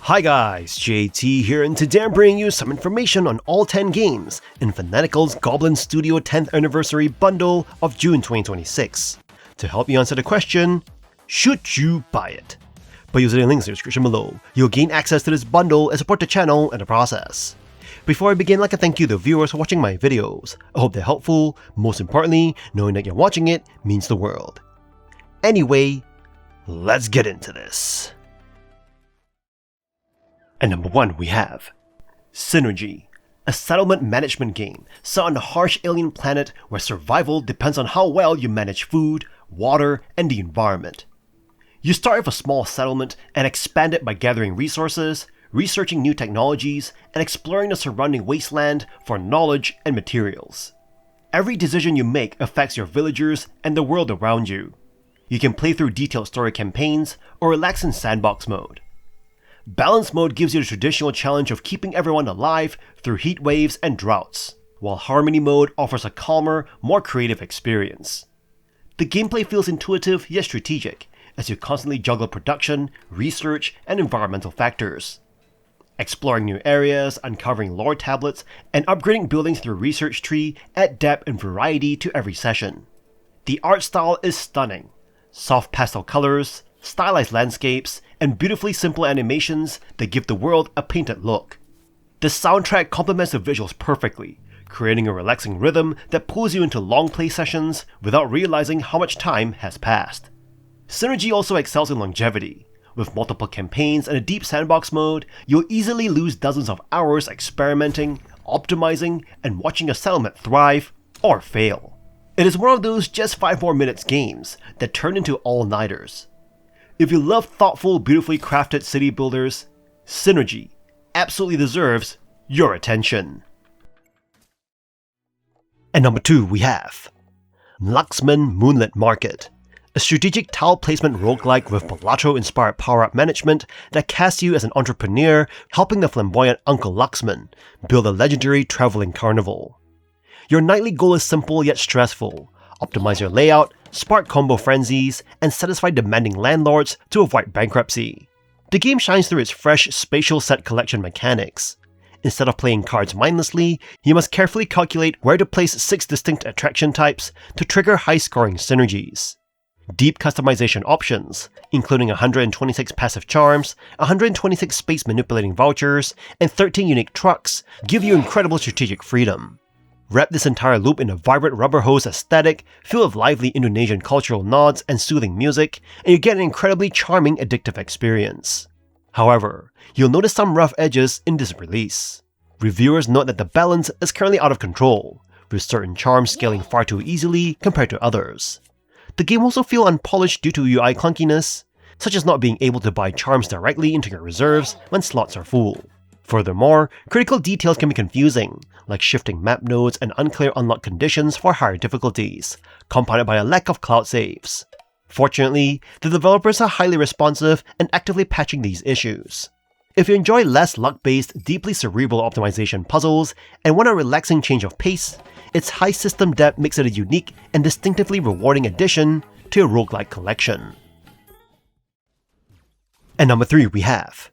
Hi guys, JT here, and today I'm bringing you some information on all 10 games in Fanatical's Goblinz Studio 10th Anniversary Bundle of June 2026. To help you answer the question, should you buy it? By using the links in the description below, you'll gain access to this bundle and support the channel in the process. Before I begin, I'd like to thank you the viewers for watching my videos. I hope they're helpful. Most importantly, knowing that you're watching it means the world. Anyway, let's get into this. At number 1 we have Synergy, a settlement management game set on a harsh alien planet where survival depends on how well you manage food, water, and the environment. You start with a small settlement and expand it by gathering resources, researching new technologies, and exploring the surrounding wasteland for knowledge and materials. Every decision you make affects your villagers and the world around you. You can play through detailed story campaigns or relax in sandbox mode. Balance mode gives you the traditional challenge of keeping everyone alive through heat waves and droughts, while Harmony mode offers a calmer, more creative experience. The gameplay feels intuitive yet strategic, as you constantly juggle production, research, and environmental factors. Exploring new areas, uncovering lore tablets, and upgrading buildings through research tree add depth and variety to every session. The art style is stunning. Soft pastel colors, stylized landscapes, and beautifully simple animations that give the world a painted look. The soundtrack complements the visuals perfectly, creating a relaxing rhythm that pulls you into long play sessions without realizing how much time has passed. Synergy also excels in longevity. With multiple campaigns and a deep sandbox mode, you'll easily lose dozens of hours experimenting, optimizing, and watching a settlement thrive or fail. It is one of those just 5 more minutes games that turn into all-nighters. If you love thoughtful, beautifully crafted city builders, Synergy absolutely deserves your attention. At number 2 we have Luxman Moonlit Market, a strategic tile placement roguelike with Balatro-inspired power-up management that casts you as an entrepreneur helping the flamboyant Uncle Luxman build a legendary traveling carnival. Your nightly goal is simple yet stressful: optimize your layout, spark combo frenzies, and satisfy demanding landlords to avoid bankruptcy. The game shines through its fresh spatial set collection mechanics. Instead of playing cards mindlessly, you must carefully calculate where to place 6 distinct attraction types to trigger high-scoring synergies. Deep customization options, including 126 passive charms, 126 space manipulating vouchers, and 13 unique trucks, give you incredible strategic freedom. Wrap this entire loop in a vibrant rubber hose aesthetic filled with lively Indonesian cultural nods and soothing music, and you get an incredibly charming, addictive experience. However, you'll notice some rough edges in this release. Reviewers note that the balance is currently out of control, with certain charms scaling far too easily compared to others. The game also feels unpolished due to UI clunkiness, such as not being able to buy charms directly into your reserves when slots are full. Furthermore, critical details can be confusing, like shifting map nodes and unclear unlock conditions for higher difficulties, compounded by a lack of cloud saves. Fortunately, the developers are highly responsive and actively patching these issues. If you enjoy less luck-based, deeply cerebral optimization puzzles and want a relaxing change of pace, its high system depth makes it a unique and distinctively rewarding addition to your roguelike collection. At number 3 we have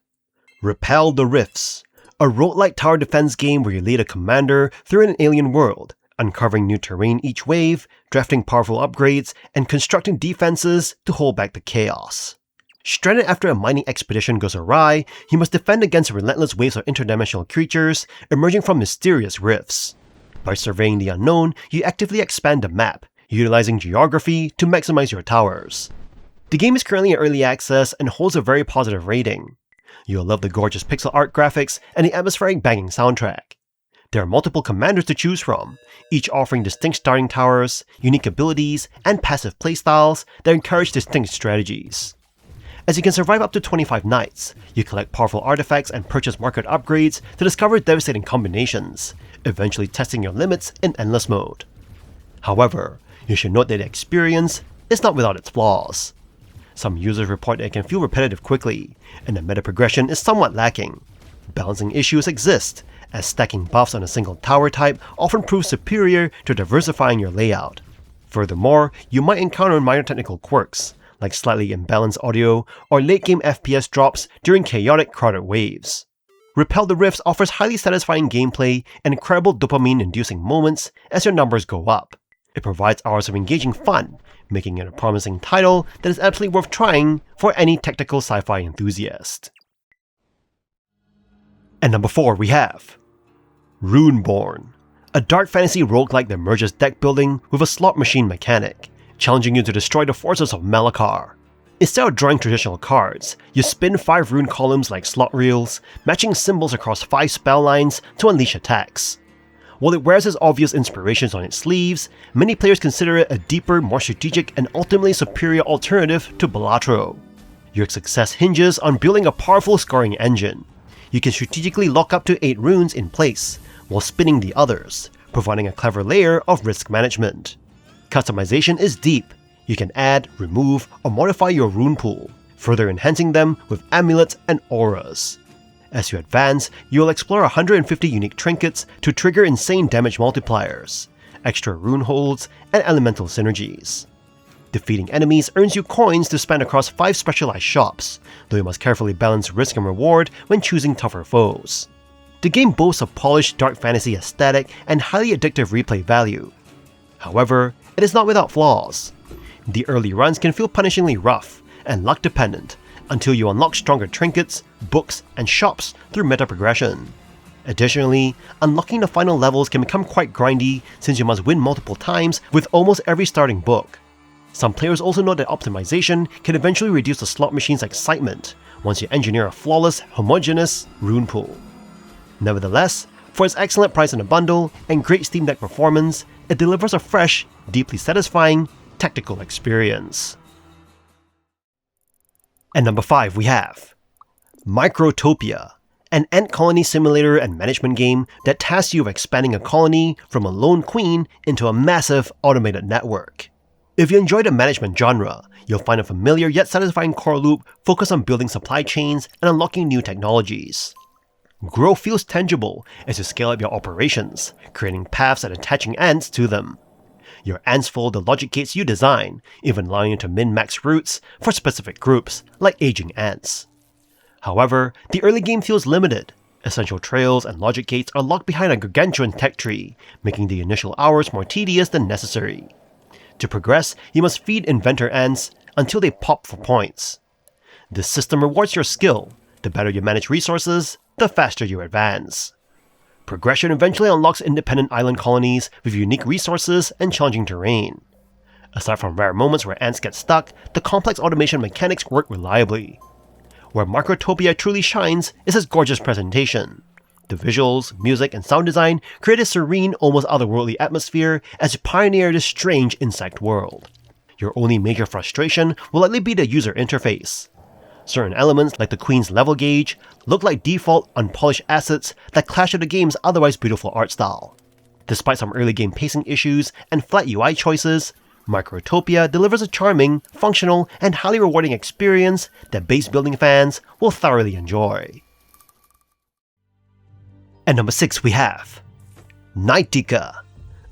Repel The Rifts, a roguelike tower defense game where you lead a commander through an alien world, uncovering new terrain each wave, drafting powerful upgrades, and constructing defenses to hold back the chaos. Stranded after a mining expedition goes awry, you must defend against relentless waves of interdimensional creatures emerging from mysterious rifts. By surveying the unknown, you actively expand the map, utilizing geography to maximize your towers. The game is currently in early access and holds a very positive rating. You'll love the gorgeous pixel art graphics and the atmospheric banging soundtrack. There are multiple commanders to choose from, each offering distinct starting towers, unique abilities, and passive playstyles that encourage distinct strategies. As you can survive up to 25 nights, you collect powerful artifacts and purchase market upgrades to discover devastating combinations, eventually testing your limits in endless mode. However, you should note that the experience is not without its flaws. Some users report that it can feel repetitive quickly, and the meta progression is somewhat lacking. Balancing issues exist, as stacking buffs on a single tower type often proves superior to diversifying your layout. Furthermore, you might encounter minor technical quirks, like slightly imbalanced audio or late-game FPS drops during chaotic crowded waves. Repel the Rifts offers highly satisfying gameplay and incredible dopamine-inducing moments as your numbers go up. It provides hours of engaging fun, making it a promising title that is absolutely worth trying for any tactical sci-fi enthusiast. And number 4 we have Runeborn, a dark fantasy roguelike that merges deck building with a slot machine mechanic, challenging you to destroy the forces of Malakar. Instead of drawing traditional cards, you spin 5 rune columns like slot reels, matching symbols across 5 spell lines to unleash attacks. While it wears its obvious inspirations on its sleeves, many players consider it a deeper, more strategic, and ultimately superior alternative to Balatro. Your success hinges on building a powerful scoring engine. You can strategically lock up to 8 runes in place, while spinning the others, providing a clever layer of risk management. Customization is deep. You can add, remove, or modify your rune pool, further enhancing them with amulets and auras. As you advance, you will explore 150 unique trinkets to trigger insane damage multipliers, extra rune holds, and elemental synergies. Defeating enemies earns you coins to spend across 5 specialized shops, though you must carefully balance risk and reward when choosing tougher foes. The game boasts a polished dark fantasy aesthetic and highly addictive replay value. However, it is not without flaws. The early runs can feel punishingly rough and luck dependent until you unlock stronger trinkets, books, and shops through meta progression. Additionally, unlocking the final levels can become quite grindy since you must win multiple times with almost every starting book. Some players also note that optimization can eventually reduce the slot machine's excitement once you engineer a flawless, homogeneous rune pool. Nevertheless, for its excellent price in a bundle and great Steam Deck performance, it delivers a fresh, deeply satisfying, tactical experience. And number 5 we have Microtopia, an ant colony simulator and management game that tasks you with expanding a colony from a lone queen into a massive automated network. If you enjoy the management genre, you'll find a familiar yet satisfying core loop focused on building supply chains and unlocking new technologies. Growth feels tangible as you scale up your operations, creating paths and attaching ants to them. Your ants follow the logic gates you design, even allowing you to min-max routes for specific groups, like aging ants. However, the early game feels limited. Essential trails and logic gates are locked behind a gargantuan tech tree, making the initial hours more tedious than necessary. To progress, you must feed inventor ants until they pop for points. This system rewards your skill. The better you manage resources, the faster you advance. Progression eventually unlocks independent island colonies with unique resources and challenging terrain. Aside from rare moments where ants get stuck, the complex automation mechanics work reliably. Where Microtopia truly shines is its gorgeous presentation. The visuals, music, and sound design create a serene, almost otherworldly atmosphere as you pioneer this strange insect world. Your only major frustration will likely be the user interface. Certain elements, like the Queen's level gauge, look like default, unpolished assets that clash with the game's otherwise beautiful art style. Despite some early game pacing issues and flat UI choices, Microtopia delivers a charming, functional, and highly rewarding experience that base building fans will thoroughly enjoy. And number 6 we have Knightica,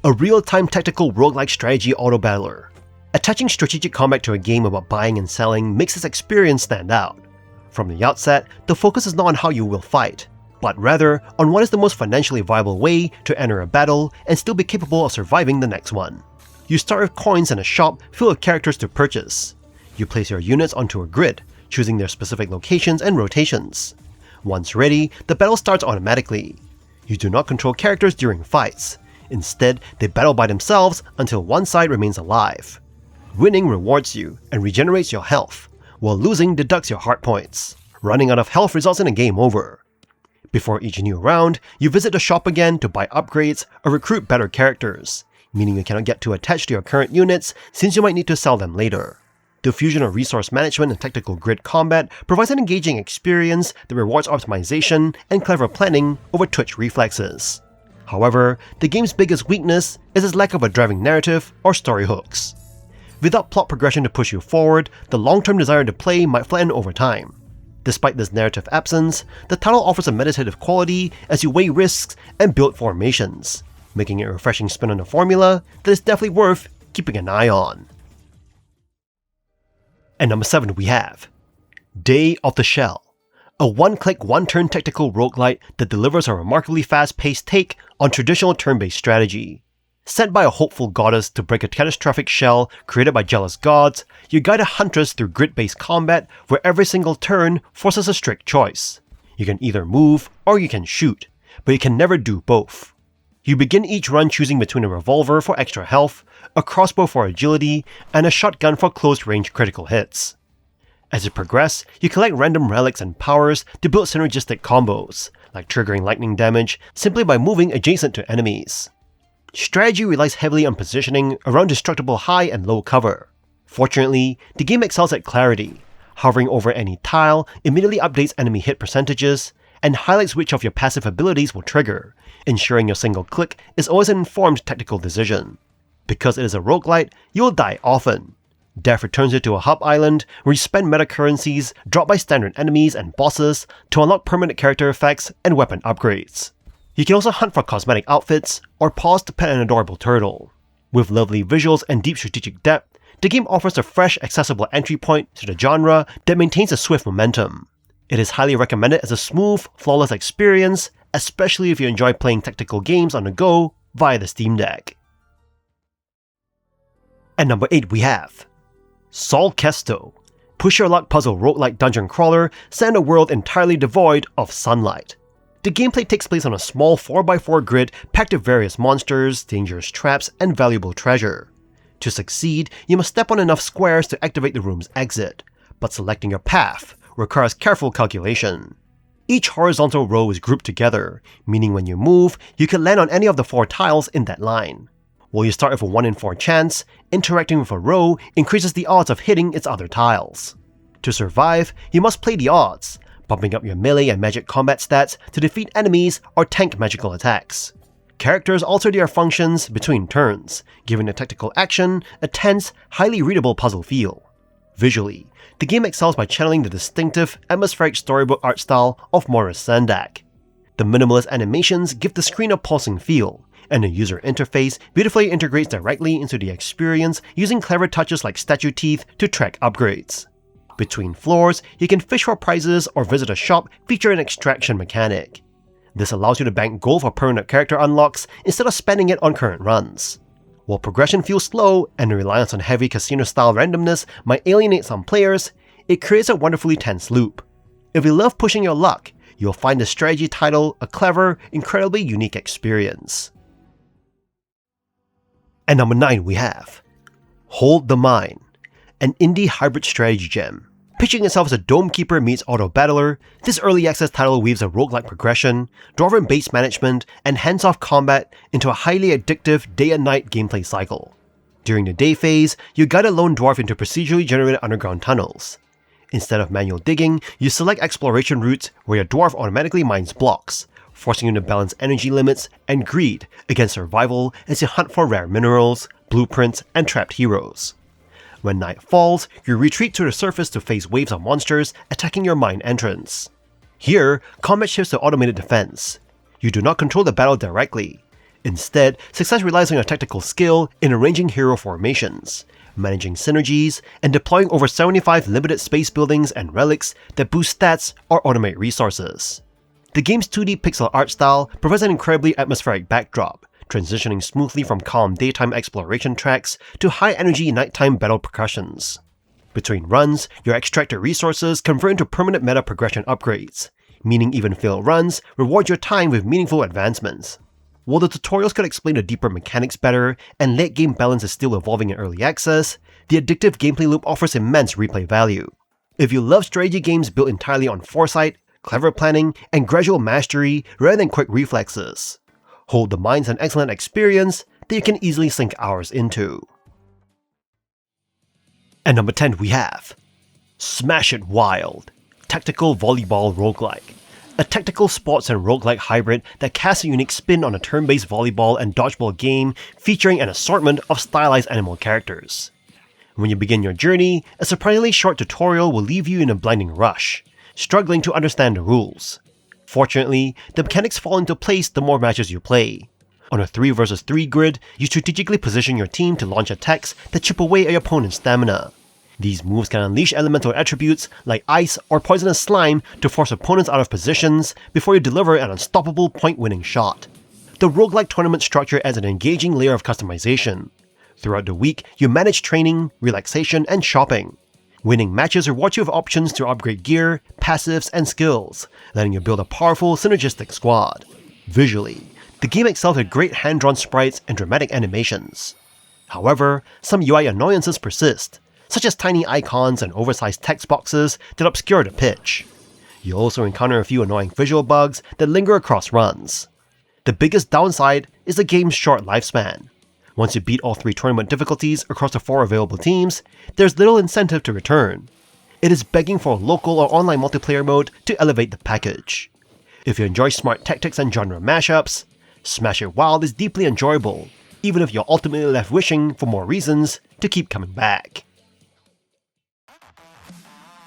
a real-time tactical roguelike strategy auto-battler. Attaching strategic combat to a game about buying and selling makes this experience stand out. From the outset, the focus is not on how you will fight, but rather on what is the most financially viable way to enter a battle and still be capable of surviving the next one. You start with coins in a shop filled with characters to purchase. You place your units onto a grid, choosing their specific locations and rotations. Once ready, the battle starts automatically. You do not control characters during fights. Instead, they battle by themselves until one side remains alive. Winning rewards you and regenerates your health, while losing deducts your heart points. Running out of health results in a game over. Before each new round, you visit the shop again to buy upgrades or recruit better characters, meaning you cannot get too attached to your current units since you might need to sell them later. The fusion of resource management and tactical grid combat provides an engaging experience that rewards optimization and clever planning over twitch reflexes. However, the game's biggest weakness is its lack of a driving narrative or story hooks. Without plot progression to push you forward, the long-term desire to play might flatten over time. Despite this narrative absence, the title offers a meditative quality as you weigh risks and build formations, making it a refreshing spin on the formula that is definitely worth keeping an eye on. And number 7 we have Day of the Shell, a one-click, one-turn tactical roguelite that delivers a remarkably fast-paced take on traditional turn-based strategy. Sent by a hopeful goddess to break a catastrophic shell created by jealous gods, you guide a huntress through grid-based combat where every single turn forces a strict choice. You can either move or you can shoot, but you can never do both. You begin each run choosing between a revolver for extra health, a crossbow for agility, and a shotgun for close-range critical hits. As you progress, you collect random relics and powers to build synergistic combos, like triggering lightning damage simply by moving adjacent to enemies. Strategy relies heavily on positioning around destructible high and low cover. Fortunately, the game excels at clarity. Hovering over any tile immediately updates enemy hit percentages, and highlights which of your passive abilities will trigger, ensuring your single click is always an informed tactical decision. Because it is a roguelite, you will die often. Death returns you to a hub island where you spend meta currencies dropped by standard enemies and bosses to unlock permanent character effects and weapon upgrades. You can also hunt for cosmetic outfits, or pause to pet an adorable turtle. With lovely visuals and deep strategic depth, the game offers a fresh, accessible entry point to the genre that maintains a swift momentum. It is highly recommended as a smooth, flawless experience, especially if you enjoy playing tactical games on the go via the Steam Deck. At number 8 we have Sol Cesto, push your luck puzzle roguelike dungeon crawler set in a world entirely devoid of sunlight. The gameplay takes place on a small 4x4 grid packed with various monsters, dangerous traps, and valuable treasure. To succeed, you must step on enough squares to activate the room's exit, but selecting your path requires careful calculation. Each horizontal row is grouped together, meaning when you move, you can land on any of the 4 tiles in that line. While you start with a 1 in 4 chance, interacting with a row increases the odds of hitting its other tiles. To survive, you must play the odds, bumping up your melee and magic combat stats to defeat enemies or tank magical attacks. Characters alter their functions between turns, giving the tactical action a tense, highly readable puzzle feel. Visually, the game excels by channeling the distinctive, atmospheric storybook art style of Maurice Sendak. The minimalist animations give the screen a pulsing feel, and the user interface beautifully integrates directly into the experience using clever touches like statue teeth to track upgrades. Between floors, you can fish for prizes or visit a shop featuring an extraction mechanic. This allows you to bank gold for permanent character unlocks instead of spending it on current runs. While progression feels slow and the reliance on heavy casino-style randomness might alienate some players, it creates a wonderfully tense loop. If you love pushing your luck, you'll find the strategy title a clever, incredibly unique experience. At number 9 we have Hold the Mine, an indie hybrid strategy gem. Pitching itself as a Dome Keeper meets Auto Battler, this early access title weaves a roguelike progression, dwarven base management, and hands-off combat into a highly addictive day and night gameplay cycle. During the day phase, you guide a lone dwarf into procedurally generated underground tunnels. Instead of manual digging, you select exploration routes where your dwarf automatically mines blocks, forcing you to balance energy limits and greed against survival as you hunt for rare minerals, blueprints, and trapped heroes. When night falls, you retreat to the surface to face waves of monsters attacking your mine entrance. Here, combat shifts to automated defense. You do not control the battle directly. Instead, success relies on your tactical skill in arranging hero formations, managing synergies, and deploying over 75 limited space buildings and relics that boost stats or automate resources. The game's 2D pixel art style provides an incredibly atmospheric backdrop, transitioning smoothly from calm daytime exploration tracks to high-energy nighttime battle percussions. Between runs, your extracted resources convert into permanent meta progression upgrades, meaning even failed runs reward your time with meaningful advancements. While the tutorials could explain the deeper mechanics better, and late-game balance is still evolving in early access, the addictive gameplay loop offers immense replay value. If you love strategy games built entirely on foresight, clever planning, and gradual mastery rather than quick reflexes, Hold the Mine's an excellent experience that you can easily sink hours into. At number 10 we have Smash It Wild, tactical volleyball roguelike. A tactical sports and roguelike hybrid that casts a unique spin on a turn-based volleyball and dodgeball game featuring an assortment of stylized animal characters. When you begin your journey, a surprisingly short tutorial will leave you in a blinding rush, struggling to understand the rules. Fortunately, the mechanics fall into place the more matches you play. On a 3 vs 3 grid, you strategically position your team to launch attacks that chip away at your opponent's stamina. These moves can unleash elemental attributes like ice or poisonous slime to force opponents out of positions before you deliver an unstoppable point-winning shot. The roguelike tournament structure adds an engaging layer of customization. Throughout the week, you manage training, relaxation, and shopping. Winning matches reward you with options to upgrade gear, passives, and skills, letting you build a powerful, synergistic squad. Visually, the game excels with great hand-drawn sprites and dramatic animations. However, some UI annoyances persist, such as tiny icons and oversized text boxes that obscure the pitch. You also encounter a few annoying visual bugs that linger across runs. The biggest downside is the game's short lifespan. Once you beat all 3 tournament difficulties across the 4 available teams, there's little incentive to return. It is begging for a local or online multiplayer mode to elevate the package. If you enjoy smart tactics and genre mashups, Smash It Wild is deeply enjoyable, even if you're ultimately left wishing for more reasons to keep coming back.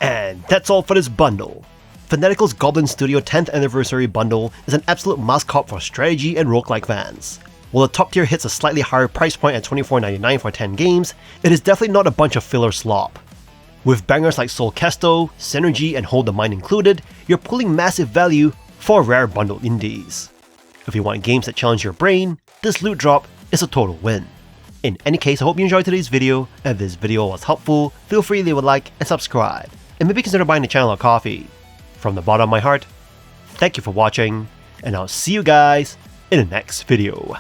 And that's all for this bundle. Fanatical's Goblinz Studio 10th Anniversary Bundle is an absolute must-cop for strategy and roguelike fans. While the top tier hits a slightly higher price point at $24.99 for 10 games, it is definitely not a bunch of filler slop. With bangers like Sol Cesto, Synergy, and Hold the Mind included, you're pulling massive value for rare bundled indies. If you want games that challenge your brain, this loot drop is a total win. In any case, I hope you enjoyed today's video, and if this video was helpful, feel free to leave a like and subscribe, and maybe consider buying the channel a coffee. From the bottom of my heart, thank you for watching, and I'll see you guys in the next video.